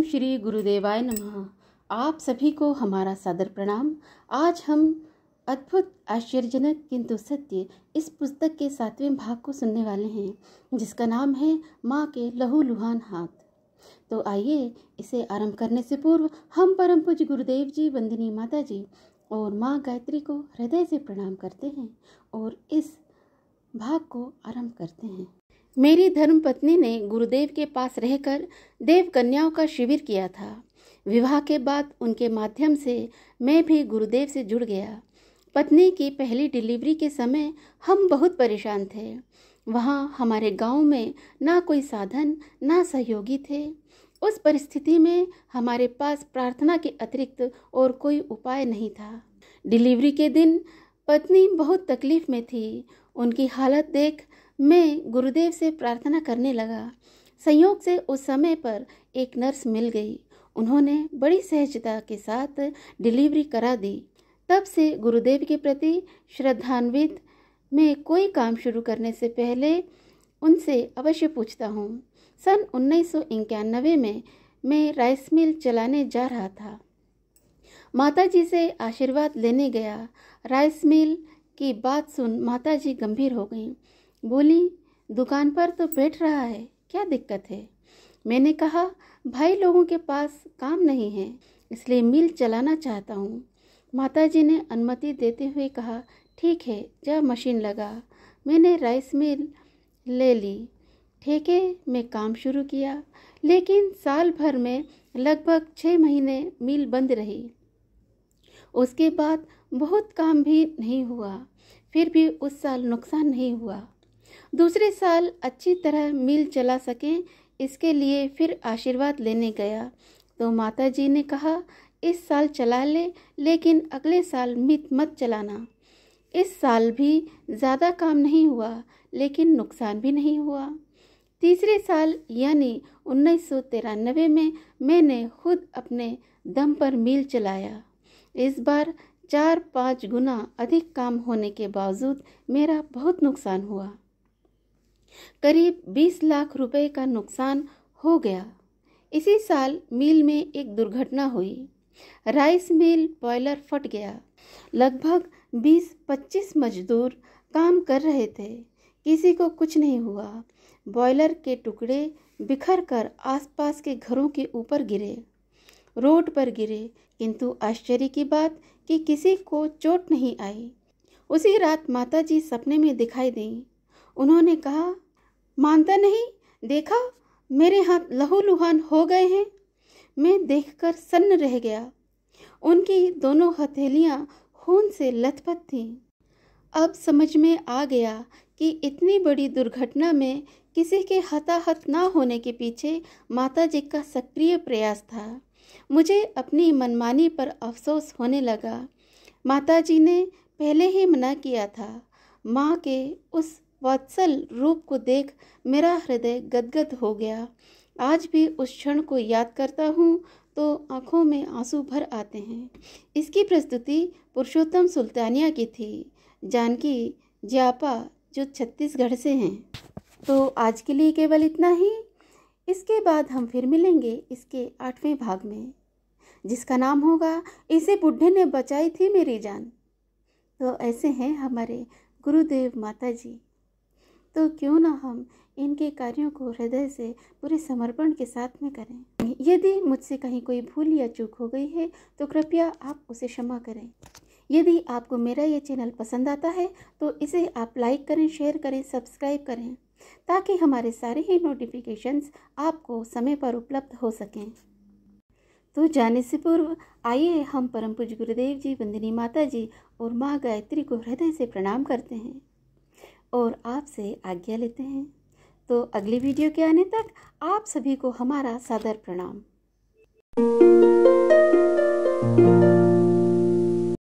श्री गुरुदेवाय नमः। आप सभी को हमारा सादर प्रणाम। आज हम अद्भुत आश्चर्यजनक किंतु सत्य इस पुस्तक के 7वें भाग को सुनने वाले हैं, जिसका नाम है माँ के लहूलुहान हाथ। तो आइए इसे आरंभ करने से पूर्व हम परम पूज्य गुरुदेव जी, वंदनीय माता जी और माँ गायत्री को हृदय से प्रणाम करते हैं और इस भाग को आरंभ करते हैं। मेरी धर्मपत्नी ने गुरुदेव के पास रहकर देव कन्याओं का शिविर किया था। विवाह के बाद उनके माध्यम से मैं भी गुरुदेव से जुड़ गया। पत्नी की पहली डिलीवरी के समय हम बहुत परेशान थे। वहाँ हमारे गांव में ना कोई साधन ना सहयोगी थे। उस परिस्थिति में हमारे पास प्रार्थना के अतिरिक्त और कोई उपाय नहीं था। डिलीवरी के दिन पत्नी बहुत तकलीफ में थी। उनकी हालत देख मैं गुरुदेव से प्रार्थना करने लगा। संयोग से उस समय पर एक नर्स मिल गई। उन्होंने बड़ी सहजता के साथ डिलीवरी करा दी। तब से गुरुदेव के प्रति श्रद्धान्वित मैं कोई काम शुरू करने से पहले उनसे अवश्य पूछता हूँ। सन 1991 में मैं राइस मिल चलाने जा रहा था। माता जी से आशीर्वाद लेने गया। राइस मिल की बात सुन माता जी गंभीर हो गईं। बोली, दुकान पर तो बैठ रहा है, क्या दिक्कत है? मैंने कहा, भाई लोगों के पास काम नहीं है, इसलिए मिल चलाना चाहता हूँ। माता जी ने अनुमति देते हुए कहा, ठीक है, जा मशीन लगा। मैंने राइस मिल ले ली। ठेके में काम शुरू किया, लेकिन साल भर में लगभग 6 महीने मिल बंद रही। उसके बाद बहुत काम भी नहीं हुआ, फिर भी उस साल नुकसान नहीं हुआ। दूसरे साल अच्छी तरह मिल चला सकें, इसके लिए फिर आशीर्वाद लेने गया तो माता जी ने कहा, इस साल चला ले, लेकिन अगले साल मत चलाना। इस साल भी ज़्यादा काम नहीं हुआ, लेकिन नुकसान भी नहीं हुआ। तीसरे साल यानी 1993 में मैंने खुद अपने दम पर मिल चलाया। इस बार 4-5 गुना अधिक काम होने के बावजूद मेरा बहुत नुकसान हुआ। करीब 20 लाख रुपए का नुकसान हो गया। इसी साल मिल में एक दुर्घटना हुई। राइस मिल बॉयलर फट गया। लगभग 20-25 मजदूर काम कर रहे थे, किसी को कुछ नहीं हुआ। बॉयलर के टुकड़े बिखर कर आसपास के घरों के ऊपर गिरे, रोड पर गिरे, किंतु आश्चर्य की बात कि किसी को चोट नहीं आई। उसी रात माता जी सपने में दिखाई दी। उन्होंने कहा, मानता नहीं, देखा मेरे हाथ लहूलुहान हो गए हैं। मैं देखकर सन्न रह गया। उनकी दोनों हथेलियां खून से लथपथ थीं। अब समझ में आ गया कि इतनी बड़ी दुर्घटना में किसी के हताहत ना होने के पीछे माता जी का सक्रिय प्रयास था। मुझे अपनी मनमानी पर अफसोस होने लगा। माता जी ने पहले ही मना किया था। माँ के उस वात्सल रूप को देख मेरा हृदय गदगद हो गया। आज भी उस क्षण को याद करता हूँ तो आंखों में आंसू भर आते हैं। इसकी प्रस्तुति पुरुषोत्तम सुल्तानिया की थी, जानकी ज्यापा, जो छत्तीसगढ़ से हैं। तो आज के लिए केवल इतना ही। इसके बाद हम फिर मिलेंगे इसके 8वें भाग में, जिसका नाम होगा, इसे बुढ़े ने बचाई थी मेरी जान। तो ऐसे हैं हमारे गुरुदेव माता जी। तो क्यों ना हम इनके कार्यों को हृदय से पूरे समर्पण के साथ में करें। यदि मुझसे कहीं कोई भूल या चूक हो गई है तो कृपया आप उसे क्षमा करें। यदि आपको मेरा ये चैनल पसंद आता है तो इसे आप लाइक करें, शेयर करें, सब्सक्राइब करें, ताकि हमारे सारे ही नोटिफिकेशंस आपको समय पर उपलब्ध हो सकें। तो जाने से पूर्व आइए हम परम पूज्य गुरुदेव जी, वंदनीय माता जी और माँ गायत्री को हृदय से प्रणाम करते हैं और आपसे आज्ञा लेते हैं। तो अगली वीडियो के आने तक आप सभी को हमारा सादर प्रणाम।